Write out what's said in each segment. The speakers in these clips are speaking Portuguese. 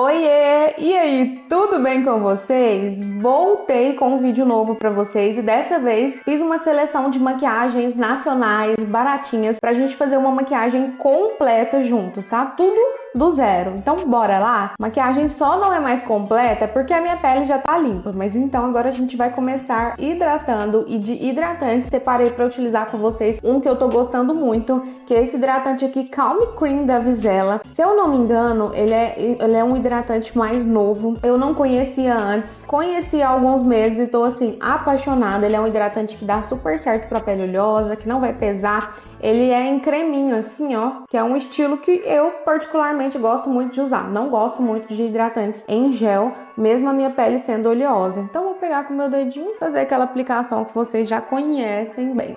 Oiê! E aí, tudo bem com vocês? Voltei com um vídeo novo pra vocês e dessa vez fiz uma seleção de maquiagens nacionais baratinhas pra gente fazer uma maquiagem completa juntos, tá? Tudo do zero. Então bora lá? Maquiagem só não é mais completa porque a minha pele já tá limpa, mas então agora a gente vai começar hidratando e de hidratante separei pra utilizar com vocês um que eu tô gostando muito, que é esse hidratante aqui, Calm Cream da Vizela. Se eu não me engano, ele é um hidratante mais novo. Eu não conhecia antes, conheci há alguns meses e tô assim apaixonada. Ele é um hidratante que dá super certo pra pele oleosa, que não vai pesar. Ele é em creminho assim, ó, que é um estilo que eu particularmente gosto muito de usar. Não gosto muito de hidratantes em gel, mesmo a minha pele sendo oleosa. Então vou pegar com o meu dedinho e fazer aquela aplicação que vocês já conhecem bem.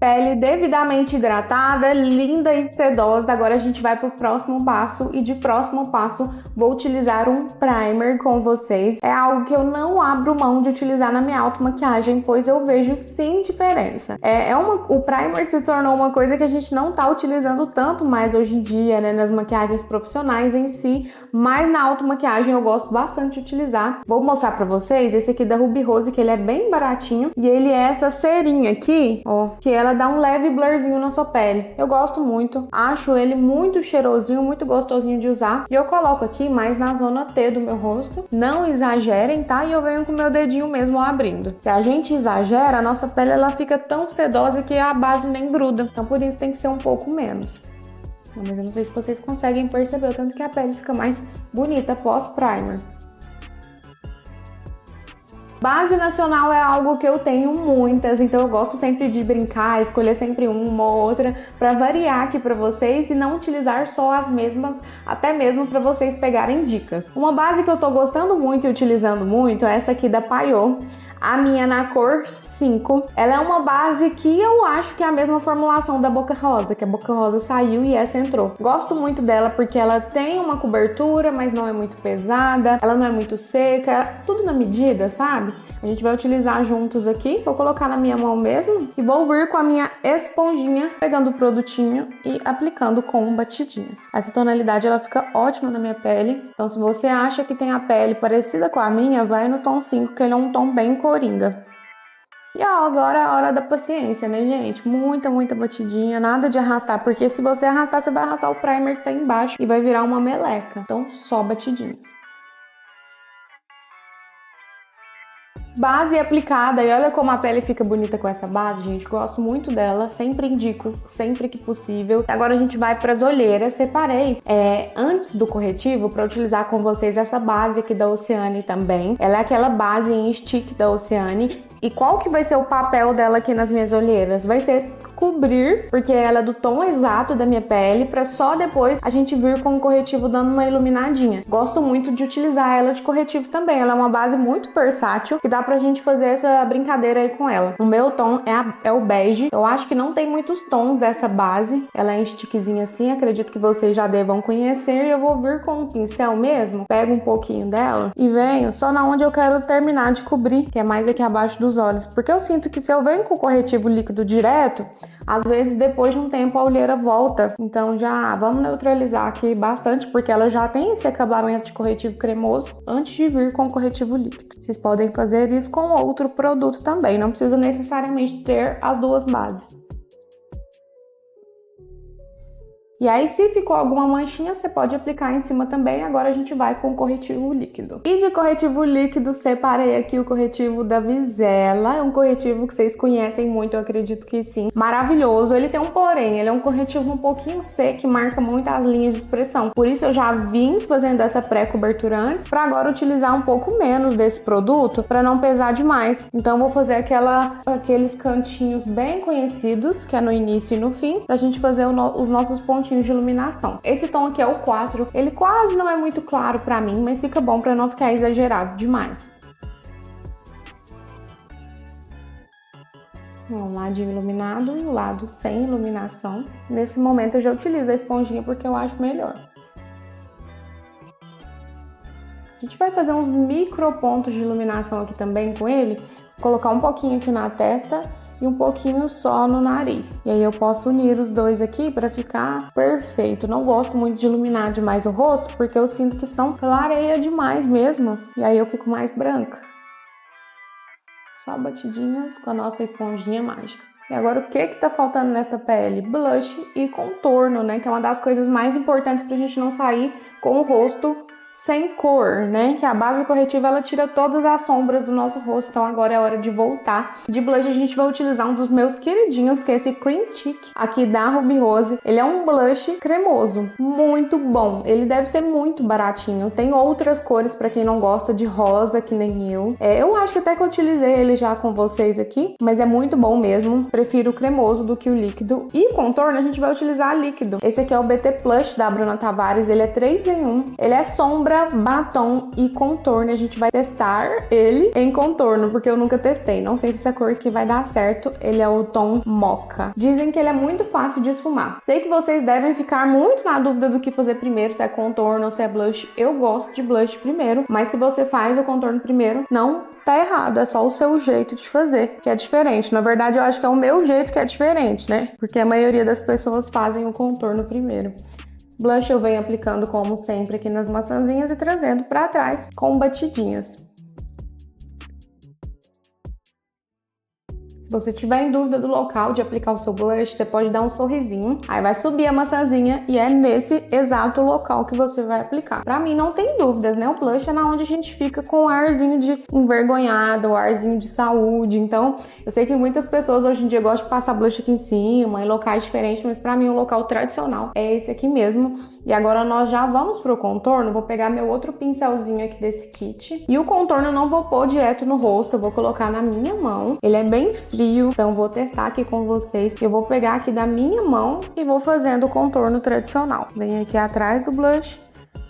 Pele devidamente hidratada, linda e sedosa. Agora a gente vai para o próximo passo e de próximo passo vou utilizar um primer com vocês. É algo que eu não abro mão de utilizar na minha automaquiagem, pois eu vejo sim diferença. O primer se tornou uma coisa que a gente não tá utilizando tanto mais hoje em dia, né, nas maquiagens profissionais em si, mas na automaquiagem eu gosto bastante de utilizar. Vou mostrar para vocês esse aqui da Ruby Rose, que ele é bem baratinho e ele é essa cerinha aqui, ó, que ela dá um leve blurzinho na sua pele. Eu gosto muito, acho ele muito cheirosinho, muito gostosinho de usar. E eu coloco aqui mais na zona T do meu rosto. Não exagerem, tá? E eu venho com o meu dedinho mesmo abrindo. Se a gente exagera, a nossa pele ela fica tão sedosa que a base nem gruda. Então por isso tem que ser um pouco menos. Mas eu não sei se vocês conseguem perceber o tanto que a pele fica mais bonita pós-primer. Base nacional é algo que eu tenho muitas, então eu gosto sempre de brincar, escolher sempre uma ou outra para variar aqui para vocês e não utilizar só as mesmas, até mesmo para vocês pegarem dicas. Uma base que eu tô gostando muito e utilizando muito é essa aqui da Payot. A minha na cor 5. Ela é uma base que eu acho que é a mesma formulação da Boca Rosa, que a Boca Rosa saiu e essa entrou. Gosto muito dela porque ela tem uma cobertura, mas não é muito pesada, ela não é muito seca, tudo na medida, sabe? A gente vai utilizar juntos aqui, vou colocar na minha mão mesmo e vou vir com a minha esponjinha, pegando o produtinho e aplicando com batidinhas. Essa tonalidade ela fica ótima na minha pele, então se você acha que tem a pele parecida com a minha, vai no tom 5, que ele é um tom bem coringa. E ó, agora é a hora da paciência, né, gente? Muita batidinha, nada de arrastar, porque se você arrastar, você vai arrastar o primer que tá embaixo e vai virar uma meleca. Então, só batidinhas. Base aplicada, e olha como a pele fica bonita com essa base, gente. Gosto muito dela, sempre indico, sempre que possível. Agora a gente vai para as olheiras. Separei antes do corretivo para utilizar com vocês essa base aqui da Oceane também. Ela é aquela base em stick da Oceane. E qual que vai ser o papel dela aqui nas minhas olheiras? Vai ser cobrir, porque ela é do tom exato da minha pele, para só depois a gente vir com o corretivo dando uma iluminadinha. Gosto muito de utilizar ela de corretivo também. Ela é uma base muito versátil que dá pra gente fazer essa brincadeira aí com ela. O meu tom é o bege. Eu acho que não tem muitos tons dessa base. Ela é em stickzinha assim, acredito que vocês já devam conhecer. Eu vou vir com um pincel mesmo, pego um pouquinho dela e venho só na onde eu quero terminar de cobrir, que é mais aqui abaixo dos olhos, porque eu sinto que se eu venho com o corretivo líquido direto, às vezes depois de um tempo a olheira volta. Então já vamos neutralizar aqui bastante, porque ela já tem esse acabamento de corretivo cremoso antes de vir com o corretivo líquido. Vocês podem fazer isso com outro produto também, não precisa necessariamente ter as duas bases. E aí, se ficou alguma manchinha, você pode aplicar em cima também. Agora a gente vai com o corretivo líquido. E de corretivo líquido, separei aqui o corretivo da Vizela. É um corretivo que vocês conhecem muito, eu acredito que sim. Maravilhoso. Ele tem um porém, ele é um corretivo um pouquinho seco, que marca muito as linhas de expressão. Por isso eu já vim fazendo essa pré-cobertura antes, para agora utilizar um pouco menos desse produto, para não pesar demais. Então vou fazer aqueles cantinhos bem conhecidos, que é no início e no fim, pra gente fazer os nossos pontinhos de iluminação. Esse tom aqui é o 4, ele quase não é muito claro pra mim, mas fica bom pra não ficar exagerado demais. Um ladinho iluminado e o lado sem iluminação. Nesse momento eu já utilizo a esponjinha porque eu acho melhor. A gente vai fazer uns micro pontos de iluminação aqui também com ele, colocar um pouquinho aqui na testa e um pouquinho só no nariz. E aí eu posso unir os dois aqui para ficar perfeito. Não gosto muito de iluminar demais o rosto, porque eu sinto que senão clareia demais mesmo, e aí eu fico mais branca. Só batidinhas com a nossa esponjinha mágica. E agora o que tá faltando nessa pele? Blush e contorno, né? Que é uma das coisas mais importantes pra gente não sair com o rosto sem cor, né? Que a base corretiva ela tira todas as sombras do nosso rosto, então agora é hora de voltar. De blush a gente vai utilizar um dos meus queridinhos, que é esse Cream Cheek aqui da Ruby Rose. Ele é um blush cremoso, muito bom. Ele deve ser muito baratinho. Tem outras cores para quem não gosta de rosa, que nem eu. Eu acho que até que eu utilizei ele já com vocês aqui, mas é muito bom mesmo. Prefiro o cremoso do que o líquido. E contorno a gente vai utilizar líquido. Esse aqui é o BT Plush da Bruna Tavares, ele é 3 em 1. Ele é sombra, batom e contorno. A gente vai testar ele em contorno, porque eu nunca testei. Não sei se essa cor aqui vai dar certo. Ele é o tom mocha. Dizem que ele é muito fácil de esfumar. Sei que vocês devem ficar muito na dúvida do que fazer primeiro, se é contorno ou se é blush. Eu gosto de blush primeiro, mas se você faz o contorno primeiro, não tá errado, é só o seu jeito de fazer, que é diferente. Na verdade, eu acho que é o meu jeito que é diferente, né? Porque a maioria das pessoas fazem o contorno primeiro. Blush eu venho aplicando como sempre aqui nas maçãzinhas e trazendo pra trás com batidinhas. Se você tiver em dúvida do local de aplicar o seu blush, você pode dar um sorrisinho, aí vai subir a maçãzinha e é nesse exato local que você vai aplicar. Pra mim não tem dúvidas, né? O blush é na onde a gente fica com o arzinho de envergonhado, o arzinho de saúde. Então, eu sei que muitas pessoas hoje em dia gostam de passar blush aqui em cima, em locais diferentes, mas pra mim o local tradicional é esse aqui mesmo. E agora nós já vamos pro contorno. Vou pegar meu outro pincelzinho aqui desse kit. E o contorno eu não vou pôr direto no rosto, eu vou colocar na minha mão. Ele é bem frio, então vou testar aqui com vocês. Eu vou pegar aqui da minha mão e vou fazendo o contorno tradicional. Venho aqui atrás do blush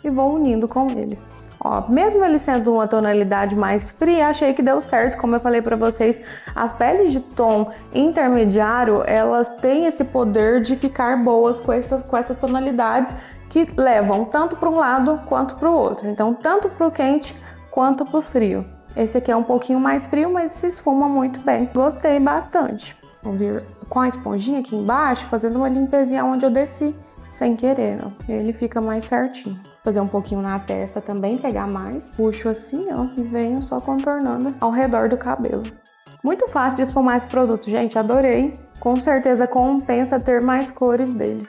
e vou unindo com ele. Ó, mesmo ele sendo uma tonalidade mais fria, achei que deu certo. Como eu falei pra vocês, as peles de tom intermediário, elas têm esse poder de ficar boas com essas tonalidades que levam tanto para um lado quanto para o outro. Então, tanto para o quente quanto para o frio. Esse aqui é um pouquinho mais frio, mas se esfuma muito bem. Gostei bastante. Vou vir com a esponjinha aqui embaixo, fazendo uma limpezinha onde eu desci sem querer, ó. Ele fica mais certinho. Fazer um pouquinho na testa também, pegar mais. Puxo assim, ó, e venho só contornando ao redor do cabelo. Muito fácil de esfumar esse produto, gente. Adorei. Com certeza compensa ter mais cores dele.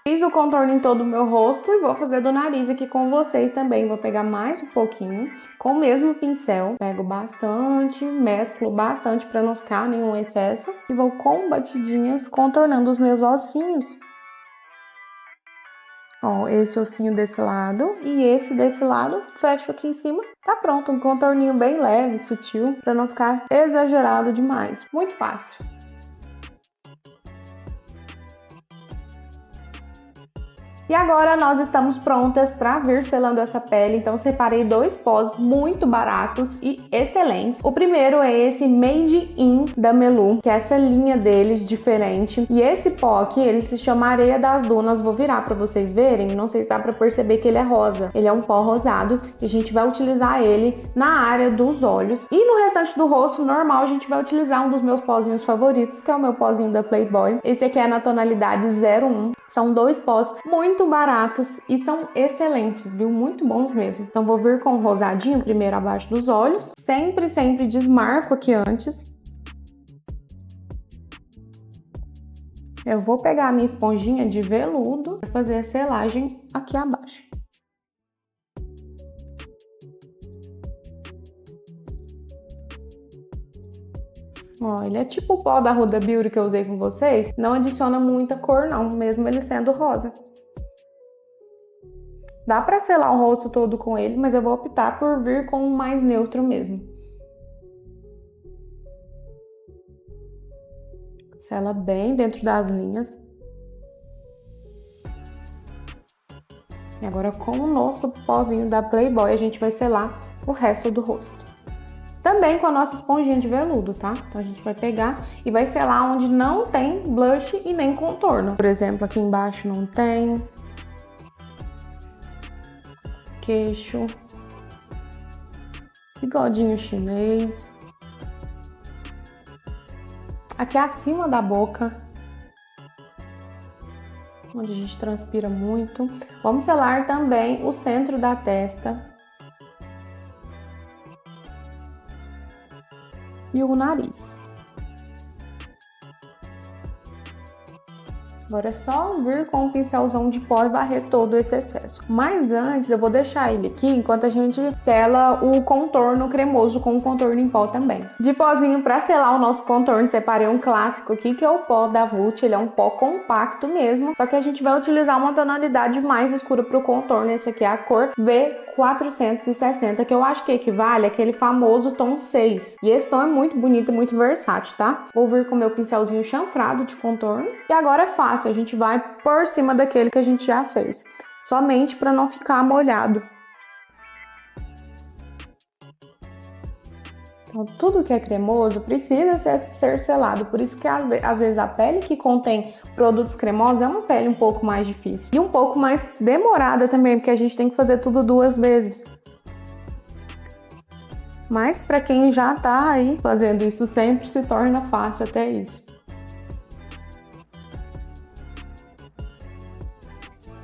Fiz o contorno em todo o meu rosto e vou fazer do nariz aqui com vocês também. Vou pegar mais um pouquinho com o mesmo pincel. Pego bastante, mesclo bastante para não ficar nenhum excesso. E vou com batidinhas contornando os meus ossinhos. Ó, esse ossinho desse lado e esse desse lado. Fecho aqui em cima. Tá pronto, um contorninho bem leve, sutil, para não ficar exagerado demais. Muito fácil. E agora nós estamos prontas para vir selando essa pele, então separei 2 pós muito baratos e excelentes. O primeiro é esse Made in da Melu, que é essa linha deles diferente. E esse pó aqui, ele se chama Areia das Dunas, vou virar para vocês verem, não sei se dá para perceber que ele é rosa. Ele é um pó rosado e a gente vai utilizar ele na área dos olhos. E no restante do rosto normal a gente vai utilizar um dos meus pozinhos favoritos, que é o meu pozinho da Playboy. Esse aqui é na tonalidade 01. São 2 pós muito baratos e são excelentes, viu? Muito bons mesmo. Então vou vir com o rosadinho primeiro abaixo dos olhos. Sempre desmarco aqui antes. Eu vou pegar a minha esponjinha de veludo para fazer a selagem aqui abaixo. Ó, ele é tipo o pó da Huda Beauty que eu usei com vocês. Não adiciona muita cor não, mesmo ele sendo rosa. Dá pra selar o rosto todo com ele, mas eu vou optar por vir com o mais neutro mesmo. Sela bem dentro das linhas. E agora com o nosso pozinho da Playboy a gente vai selar o resto do rosto. Também com a nossa esponjinha de veludo, tá? Então a gente vai pegar e vai selar onde não tem blush e nem contorno. Por exemplo, aqui embaixo não tem. Queixo. Bigodinho chinês. aqui acima da boca, onde a gente transpira muito. Vamos selar também o centro da testa e o nariz. Agora é só vir com um pincelzão de pó e varrer todo esse excesso. Mas antes eu vou deixar ele aqui enquanto a gente sela o contorno cremoso com o contorno em pó também. De pozinho para selar o nosso contorno, separei um clássico aqui que é o pó da Vult. Ele é um pó compacto mesmo, só que a gente vai utilizar uma tonalidade mais escura para o contorno. Esse aqui é a cor V460, que eu acho que equivale àquele famoso tom 6. E esse tom é muito bonito e muito versátil, tá? Vou vir com o meu pincelzinho chanfrado de contorno. E agora é fácil, a gente vai por cima daquele que a gente já fez. Somente para não ficar molhado. Então, tudo que é cremoso precisa ser selado. Por isso que às vezes a pele que contém produtos cremosos é uma pele um pouco mais difícil. E um pouco mais demorada também, porque a gente tem que fazer tudo 2 vezes. Mas para quem já tá aí fazendo isso sempre, se torna fácil até isso.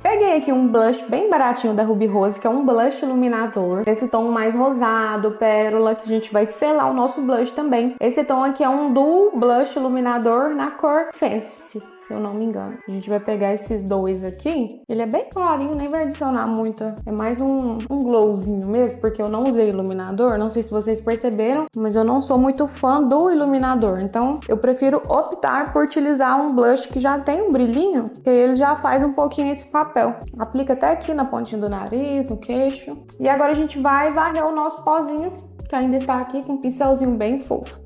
Peguei aqui um blush bem baratinho da Ruby Rose, que é um blush iluminador. Esse tom mais rosado, pérola, que a gente vai selar o nosso blush também. Esse tom aqui é um dual blush iluminador na cor Fancy, se eu não me engano. A gente vai pegar esses 2 aqui. Ele é bem clarinho, nem vai adicionar muito. É mais um glowzinho mesmo, porque eu não usei iluminador. Não sei se vocês perceberam, mas eu não sou muito fã do iluminador. Então, eu prefiro optar por utilizar um blush que já tem um brilhinho, que ele já faz um pouquinho esse papel. Aplica até aqui na pontinha do nariz, no queixo. E agora a gente vai varrer o nosso pozinho, que ainda está aqui com um pincelzinho bem fofo.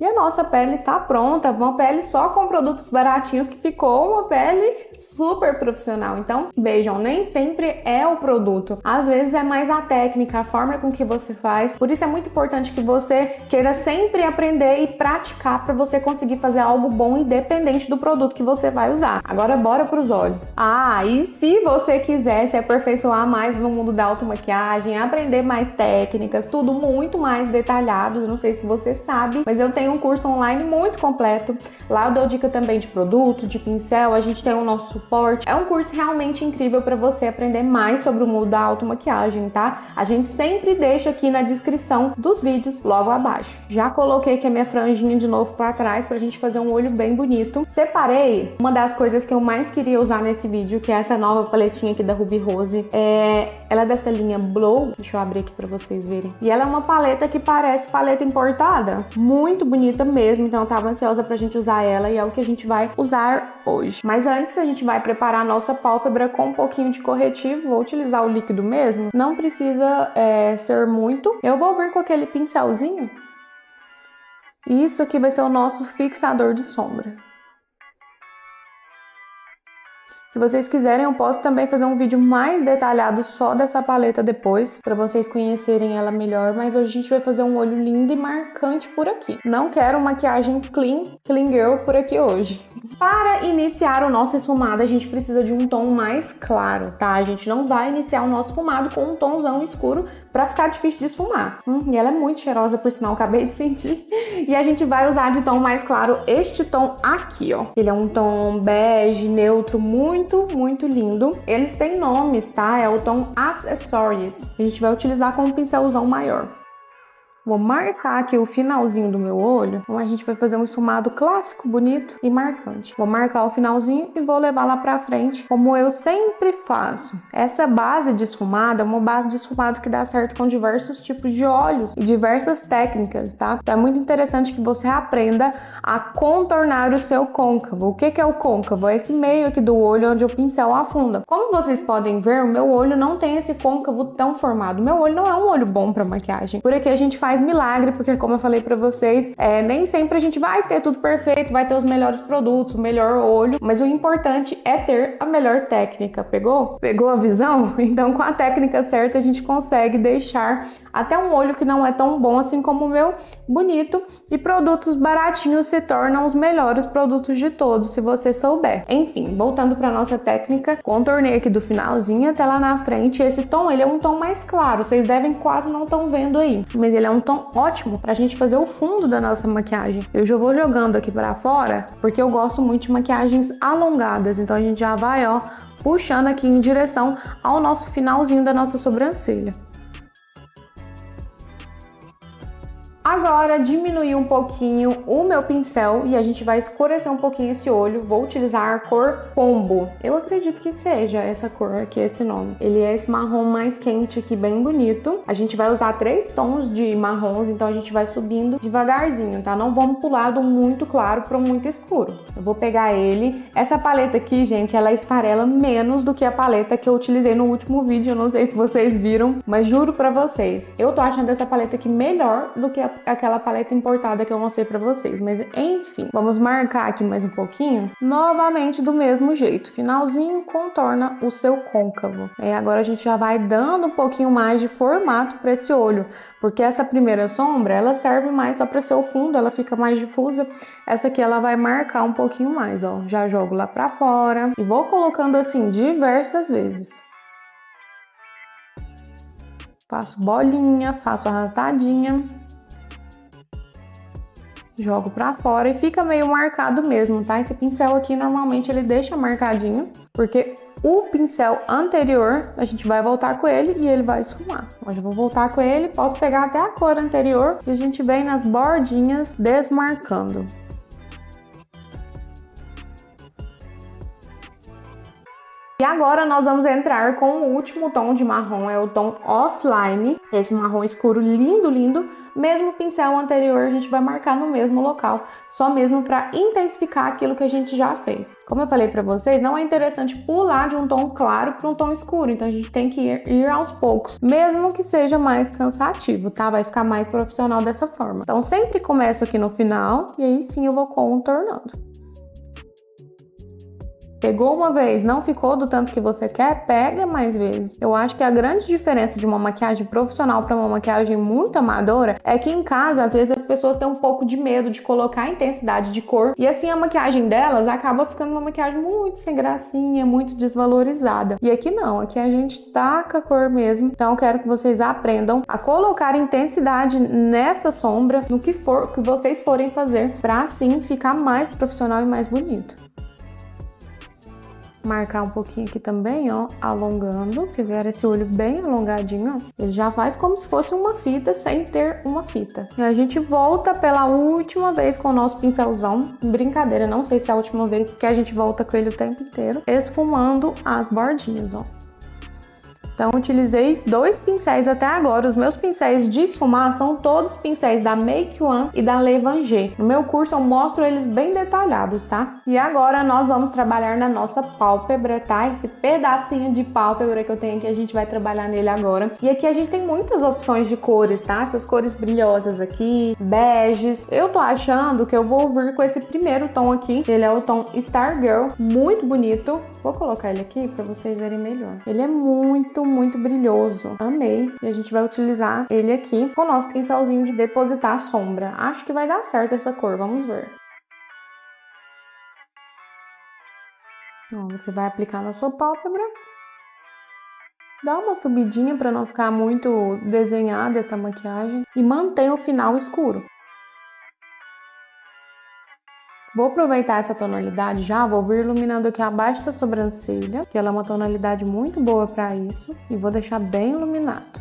E a nossa pele está pronta, uma pele só com produtos baratinhos que ficou uma pele super profissional. Então, vejam, nem sempre é o produto. Às vezes é mais a técnica, a forma com que você faz. Por isso é muito importante que você queira sempre aprender e praticar para você conseguir fazer algo bom independente do produto que você vai usar. Agora bora para os olhos. E se você quiser se aperfeiçoar mais no mundo da automaquiagem, aprender mais técnicas, tudo muito mais detalhado, eu não sei se você sabe, mas eu tenho um curso online muito completo. Lá eu dou dica também de produto, de pincel, a gente tem o nosso suporte. É um curso realmente incrível para você aprender mais sobre o mundo da automaquiagem, tá? A gente sempre deixa aqui na descrição dos vídeos logo abaixo. Já coloquei aqui a minha franjinha de novo para trás pra gente fazer um olho bem bonito. Separei uma das coisas que eu mais queria usar nesse vídeo, que é essa nova paletinha aqui da Ruby Rose. Ela é dessa linha Blow, deixa eu abrir aqui para vocês verem. E ela é uma paleta que parece paleta importada, muito bonita mesmo, então eu tava ansiosa pra gente usar ela e é o que a gente vai usar hoje. Mas antes a gente vai preparar a nossa pálpebra com um pouquinho de corretivo. Vou utilizar o líquido mesmo, não precisa ser muito. Eu vou vir com aquele pincelzinho e isso aqui vai ser o nosso fixador de sombra. Se vocês quiserem, eu posso também fazer um vídeo mais detalhado só dessa paleta depois, para vocês conhecerem ela melhor, mas hoje a gente vai fazer um olho lindo e marcante por aqui. Não quero maquiagem clean girl por aqui hoje. Para iniciar o nosso esfumado, a gente precisa de um tom mais claro, tá? A gente não vai iniciar o nosso esfumado com um tomzão escuro para ficar difícil de esfumar. E ela é muito cheirosa, por sinal, acabei de sentir. E a gente vai usar de tom mais claro este tom aqui, ó. Ele é um tom bege, neutro, muito lindo. Eles têm nomes, tá? É o tom Accessories. A gente vai utilizar com um pincelzão maior. Vou marcar aqui o finalzinho do meu olho. Então a gente vai fazer um esfumado clássico, bonito e marcante. Vou marcar o finalzinho e vou levar lá pra frente, como eu sempre faço. Essa base de esfumado é uma base de esfumado que dá certo com diversos tipos de óleos e diversas técnicas, tá? Então é muito interessante que você aprenda a contornar o seu côncavo. O que é o côncavo? É esse meio aqui do olho onde o pincel afunda. Como vocês podem ver, o meu olho não tem esse côncavo tão formado. Meu olho não é um olho bom pra maquiagem. Por aqui a gente faz faz milagre, porque como eu falei pra vocês, nem sempre a gente vai ter tudo perfeito, vai ter os melhores produtos, o melhor olho, mas o importante é ter a melhor técnica. Pegou? Pegou a visão? Então com a técnica certa a gente consegue deixar até um olho que não é tão bom assim como o meu bonito, e produtos baratinhos se tornam os melhores produtos de todos, se você souber. Enfim, voltando para nossa técnica, contornei aqui do finalzinho até lá na frente. Esse tom, ele é um tom mais claro, vocês devem quase não estão vendo aí, mas ele é um tom ótimo pra gente fazer o fundo da nossa maquiagem. Eu já vou jogando aqui para fora, porque eu gosto muito de maquiagens alongadas, então a gente já vai, ó, puxando aqui em direção ao nosso finalzinho da nossa sobrancelha. Agora diminuir um pouquinho o meu pincel e a gente vai escurecer um pouquinho esse olho. Vou utilizar a cor Pombo. Eu acredito que seja essa cor aqui, esse nome. Ele é esse marrom mais quente aqui, bem bonito. A gente vai usar 3 tons de marrons, então a gente vai subindo devagarzinho, tá? Não vamos pular do muito claro para o muito escuro. Eu vou pegar ele. Essa paleta aqui, gente, ela esfarela menos do que a paleta que eu utilizei no último vídeo. Eu não sei se vocês viram, mas juro pra vocês, eu tô achando essa paleta aqui melhor do que aquela paleta importada que eu mostrei pra vocês, mas enfim, vamos marcar aqui mais um pouquinho, novamente do mesmo jeito, finalzinho, contorna o seu côncavo. Agora a gente já vai dando um pouquinho mais de formato para esse olho, porque essa primeira sombra, ela serve mais só para ser o fundo, ela fica mais difusa, essa aqui ela vai marcar um pouquinho mais, ó, já jogo lá pra fora e vou colocando assim diversas vezes. Faço bolinha, faço arrastadinha, jogo pra fora e fica meio marcado mesmo, tá? Esse pincel aqui normalmente ele deixa marcadinho, porque o pincel anterior a gente vai voltar com ele e ele vai esfumar. Hoje eu vou voltar com ele, posso pegar até a cor anterior e a gente vem nas bordinhas desmarcando. E agora nós vamos entrar com o último tom de marrom, é o tom Offline. Esse marrom escuro lindo, lindo. Mesmo pincel anterior a gente vai marcar no mesmo local, só mesmo para intensificar aquilo que a gente já fez. Como eu falei para vocês, não é interessante pular de um tom claro para um tom escuro, então a gente tem que ir aos poucos, mesmo que seja mais cansativo, tá? Vai ficar mais profissional dessa forma. Então sempre começo aqui no final e aí sim eu vou contornando. Pegou uma vez, não ficou do tanto que você quer, pega mais vezes. Eu acho que a grande diferença de uma maquiagem profissional para uma maquiagem muito amadora é que em casa, às vezes, as pessoas têm um pouco de medo de colocar intensidade de cor e assim a maquiagem delas acaba ficando uma maquiagem muito sem gracinha, muito desvalorizada. E aqui não, aqui a gente taca a cor mesmo. Então eu quero que vocês aprendam a colocar intensidade nessa sombra, no que for que vocês forem fazer, para assim ficar mais profissional e mais bonito. Marcar um pouquinho aqui também, ó, alongando, pegar esse olho bem alongadinho, ó. Ele já faz como se fosse uma fita sem ter uma fita. E a gente volta pela última vez com o nosso pincelzão. Brincadeira, não sei se é a última vez, porque a gente volta com ele o tempo inteiro, esfumando as bordinhas, ó. Então, utilizei 2 pincéis até agora. Os meus pincéis de esfumar são todos pincéis da Make One e da Levanger. No meu curso eu mostro eles bem detalhados, tá? E agora nós vamos trabalhar na nossa pálpebra, tá? Esse pedacinho de pálpebra que eu tenho aqui, a gente vai trabalhar nele agora. E aqui a gente tem muitas opções de cores, tá? Essas cores brilhosas aqui, beges. Eu tô achando que eu vou vir com esse primeiro tom aqui. Ele é o tom Stargirl, muito bonito. Vou colocar ele aqui pra vocês verem melhor. Ele é muito brilhoso. Amei. E a gente vai utilizar ele aqui com o nosso pincelzinho de depositar a sombra. Acho que vai dar certo essa cor. Vamos ver. Então, você vai aplicar na sua pálpebra. Dá uma subidinha para não ficar muito desenhada essa maquiagem. E mantém o final escuro. Vou aproveitar essa tonalidade já, vou vir iluminando aqui abaixo da sobrancelha, que ela é uma tonalidade muito boa para isso, e vou deixar bem iluminado.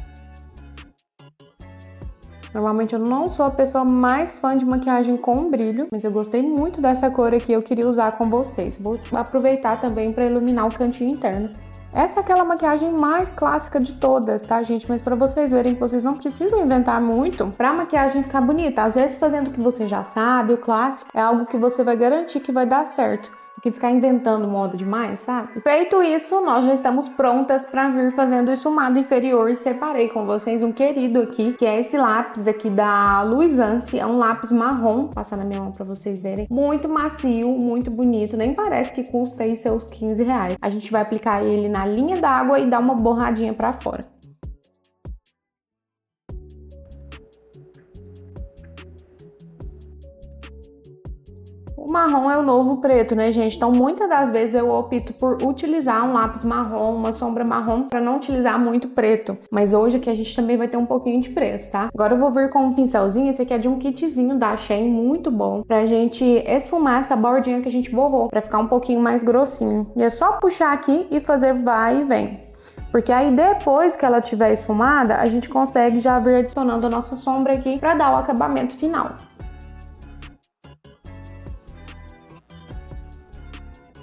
Normalmente eu não sou a pessoa mais fã de maquiagem com brilho, mas eu gostei muito dessa cor aqui, eu queria usar com vocês. Vou aproveitar também para iluminar o cantinho interno. Essa é aquela maquiagem mais clássica de todas, tá, gente? Mas para vocês verem que vocês não precisam inventar muito pra maquiagem ficar bonita. Às vezes fazendo o que você já sabe, o clássico, é algo que você vai garantir que vai dar certo. que ficar inventando moda demais, sabe? Feito isso, nós já estamos prontas para vir fazendo o esfumado inferior e separei com vocês um querido aqui, que é esse lápis aqui da Luisance, é um lápis marrom, vou passar na minha mão para vocês verem, muito macio, muito bonito, nem parece que custa aí seus 15 reais. A gente vai aplicar ele na linha d'água e dar uma borradinha para fora. O marrom é o novo preto, né, gente? Então, muitas das vezes eu opto por utilizar um lápis marrom, uma sombra marrom, para não utilizar muito preto. Mas hoje aqui a gente também vai ter um pouquinho de preto, tá? Agora eu vou vir com um pincelzinho, esse aqui é de um kitzinho da Shein, muito bom, pra gente esfumar essa bordinha que a gente borrou, pra ficar um pouquinho mais grossinho. E é só puxar aqui e fazer vai e vem. Porque aí depois que ela estiver esfumada, a gente consegue já vir adicionando a nossa sombra aqui pra dar o acabamento final.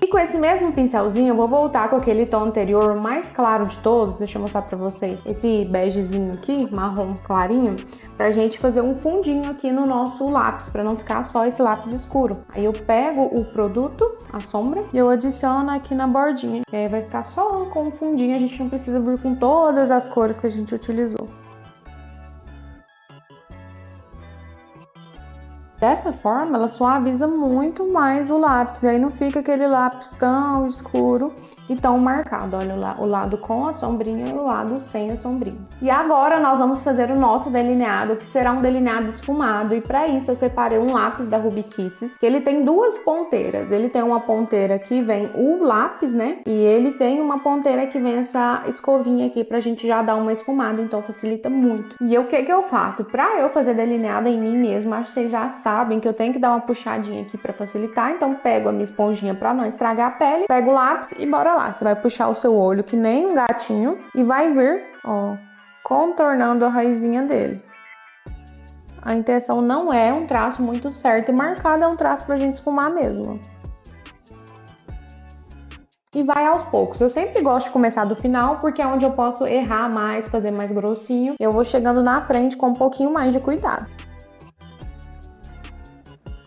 E com esse mesmo pincelzinho, eu vou voltar com aquele tom anterior mais claro de todos. Deixa eu mostrar pra vocês. Esse begezinho aqui, marrom clarinho, pra gente fazer um fundinho aqui no nosso lápis, pra não ficar só esse lápis escuro. Aí eu pego o produto, a sombra, e eu adiciono aqui na bordinha. E aí vai ficar só com um fundinho, a gente não precisa vir com todas as cores que a gente utilizou. Dessa forma, ela suaviza muito mais o lápis, aí não fica aquele lápis tão escuro e tão marcado. Olha o lado com a sombrinha e o lado sem a sombrinha. E agora nós vamos fazer o nosso delineado, que será um delineado esfumado. E para isso eu separei um lápis da Ruby Kisses, que ele tem duas ponteiras. Ele tem uma ponteira que vem o lápis, né? E ele tem uma ponteira que vem essa escovinha aqui pra gente já dar uma esfumada, então facilita muito. E o que eu faço? Pra eu fazer delineado em mim mesma, acho que vocês já sabem que eu tenho que dar uma puxadinha aqui pra facilitar, então pego a minha esponjinha pra não estragar a pele, pego o lápis e bora lá. Você vai puxar o seu olho que nem um gatinho e vai vir, ó, contornando a raizinha dele. A intenção não é um traço muito certo e marcado, é um traço pra gente esfumar mesmo. E vai aos poucos. Eu sempre gosto de começar do final, porque é onde eu posso errar mais, fazer mais grossinho. Eu vou chegando na frente com um pouquinho mais de cuidado.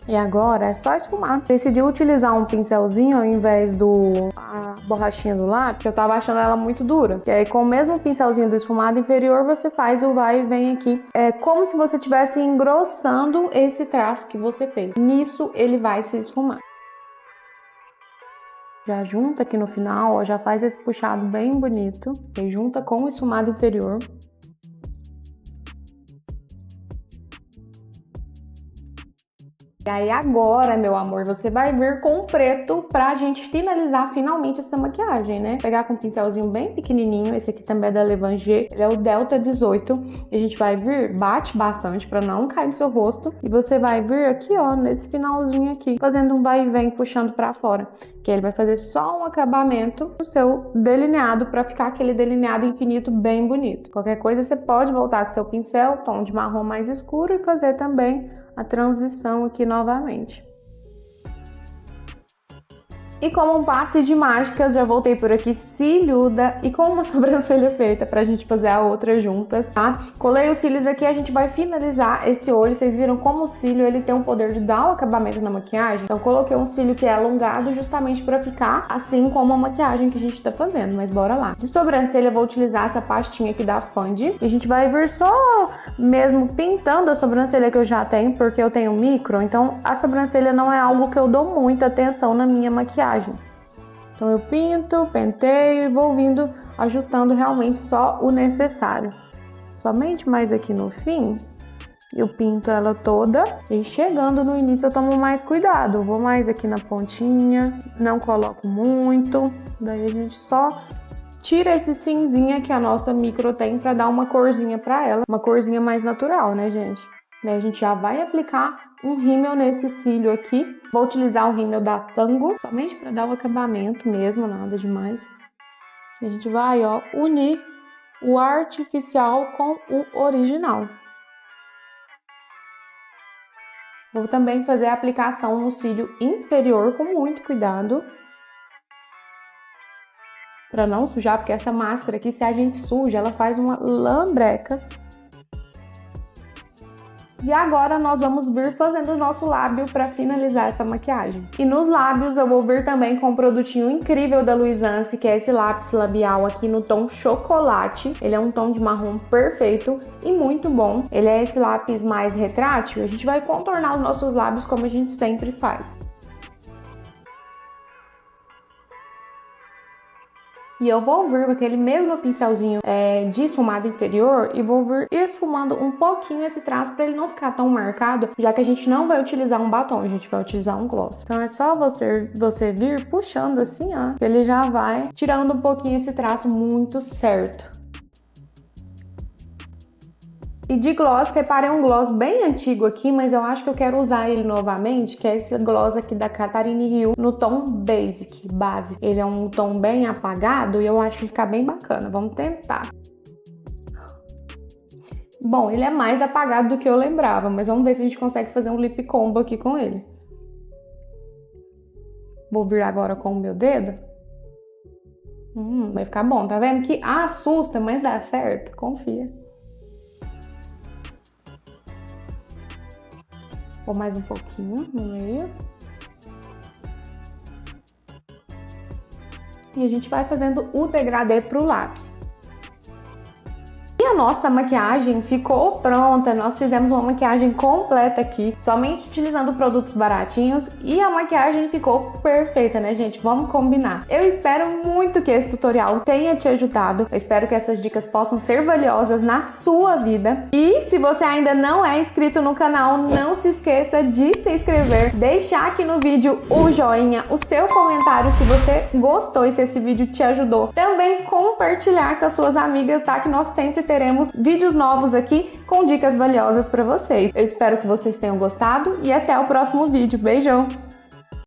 E agora é só esfumar. Decidi utilizar um pincelzinho ao invés a borrachinha do lápis, eu tava achando ela muito dura. E aí com o mesmo pincelzinho do esfumado inferior, você faz o vai e vem aqui. É como se você estivesse engrossando esse traço que você fez. Nisso ele vai se esfumar. Já junta aqui no final, ó, já faz esse puxado bem bonito. E junta com o esfumado inferior. E aí agora, meu amor, você vai vir com o preto pra gente finalizar finalmente essa maquiagem, né? Pegar com um pincelzinho bem pequenininho, esse aqui também é da Levanger, ele é o Delta 18. E a gente vai vir, bate bastante pra não cair no seu rosto. E você vai vir aqui, ó, nesse finalzinho aqui, fazendo um vai e vem, puxando pra fora. Que ele vai fazer só um acabamento no seu delineado pra ficar aquele delineado infinito bem bonito. Qualquer coisa você pode voltar com seu pincel, tom de marrom mais escuro e fazer também a transição aqui novamente. E como um passe de mágicas, já voltei por aqui cíliuda e com uma sobrancelha feita pra gente fazer a outra juntas, tá? Colei os cílios aqui, a gente vai finalizar esse olho. Vocês viram como o cílio, ele tem o poder de dar o acabamento na maquiagem? Então, coloquei um cílio que é alongado justamente pra ficar assim como a maquiagem que a gente tá fazendo, mas bora lá. De sobrancelha, eu vou utilizar essa pastinha aqui da Fandi. E a gente vai vir só mesmo pintando a sobrancelha que eu já tenho, porque eu tenho micro, então a sobrancelha não é algo que eu dou muita atenção na minha maquiagem. Então eu pinto, penteio e vou vindo ajustando realmente só o necessário. Somente mais aqui no fim, eu pinto ela toda e chegando no início eu tomo mais cuidado. Eu vou mais aqui na pontinha, não coloco muito, daí a gente só tira esse cinzinha que a nossa micro tem para dar uma corzinha para ela, uma corzinha mais natural, né, gente? Daí a gente já vai aplicar um rímel nesse cílio aqui. Vou utilizar o rímel da Tango, somente para dar o acabamento mesmo, nada demais. A gente vai, ó, unir o artificial com o original. Vou também fazer a aplicação no cílio inferior com muito cuidado. Para não sujar, porque essa máscara aqui, se a gente suja, ela faz uma lambreca. E agora nós vamos vir fazendo o nosso lábio para finalizar essa maquiagem. E nos lábios eu vou vir também com um produtinho incrível da Luisance, que é esse lápis labial aqui no tom chocolate. Ele é um tom de marrom perfeito e muito bom. Ele é esse lápis mais retrátil. A gente vai contornar os nossos lábios como a gente sempre faz. E eu vou vir com aquele mesmo pincelzinho de esfumado inferior e vou vir esfumando um pouquinho esse traço para ele não ficar tão marcado, já que a gente não vai utilizar um batom, a gente vai utilizar um gloss. Então é só você vir puxando assim, ó, que ele já vai tirando um pouquinho esse traço muito certo. E de gloss, separei um gloss bem antigo aqui, mas eu acho que eu quero usar ele novamente, que é esse gloss aqui da Catarine Hill, no tom basic, base. Ele é um tom bem apagado e eu acho que fica bem bacana. Vamos tentar. Bom, ele é mais apagado do que eu lembrava, mas vamos ver se a gente consegue fazer um lip combo aqui com ele. Vou vir agora com o meu dedo. Vai ficar bom, tá vendo? Que assusta, mas dá certo, confia. Vou mais um pouquinho no meio. E a gente vai fazendo o degradê pro lápis. E a nossa maquiagem ficou pronta, nós fizemos uma maquiagem completa aqui, somente utilizando produtos baratinhos e a maquiagem ficou perfeita, né, gente? Vamos combinar. Eu espero muito que esse tutorial tenha te ajudado, eu espero que essas dicas possam ser valiosas na sua vida. E se você ainda não é inscrito no canal, não se esqueça de se inscrever, deixar aqui no vídeo o joinha, o seu comentário se você gostou e se esse vídeo te ajudou. Também compartilhar com as suas amigas, tá? Que nós sempre teremos vídeos novos aqui com dicas valiosas para vocês. Eu espero que vocês tenham gostado e até o próximo vídeo. Beijão!